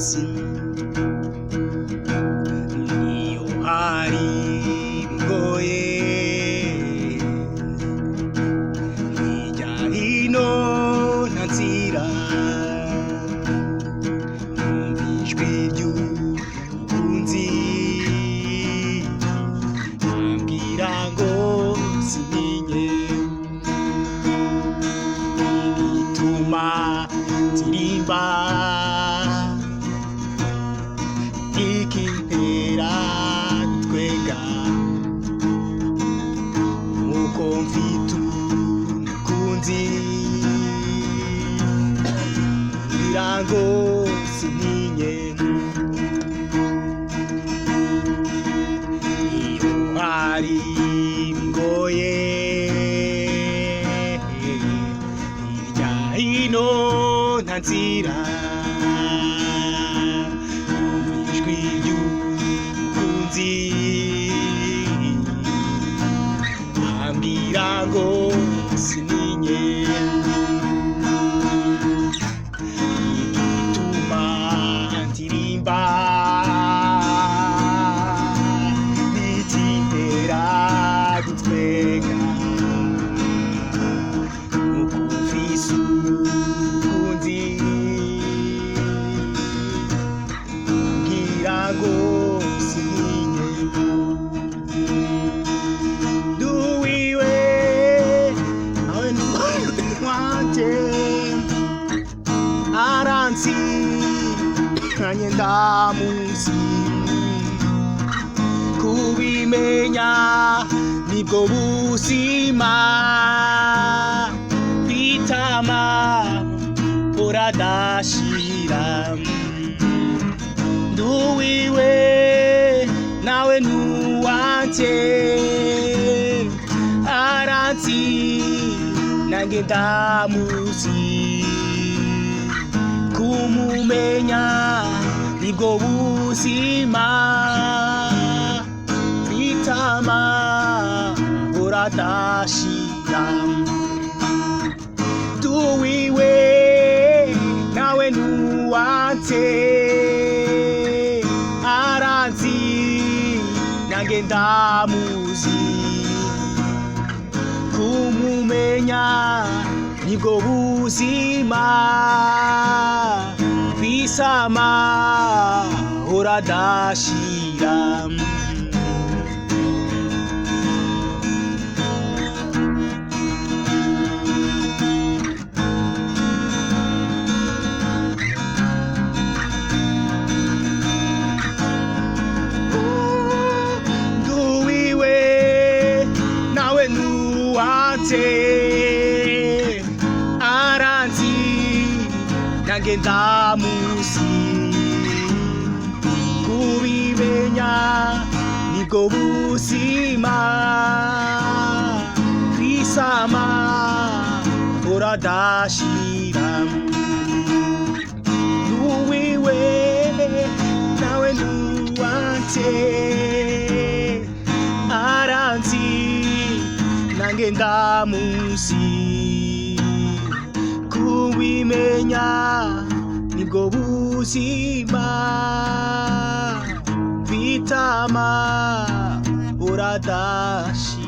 isi niyo hari bigoye hirya hino nta nzira numva ijwi ry'umukunzi ambwira ngo sintinye igituma ndirimba ikintera gutwenga nuko mfite umukunzi ambwira ngo sintinye iyo hari bingoye hirya hino nta nzira ijwi ry'umukunzi ambwira ngo sintinye igituma ndirimba ikintera gutwenga nuko mfise umukunzi ambwira ngo sintinye nduwiwe nawe wanje aranzi nanye ndamuzi kubimenya nibwo buzima bitama buradashira nduwiwe nawe nuwanje aranzi nange ndamuzi kumumenya nibwo buzima bitama buradashira nduwiwe nawe nuwanje aranzi nange ndamuzi kumumenya nibwo buzima bisama buradashira nduwiwe nawe nuwanje aranzi nange ndamuzi kubimenya nibwo buzima bisama buradashira nduwiwe nawe nuwanje aranzi nange ndamuzi kubimenya nibwo buzima bitama buradashira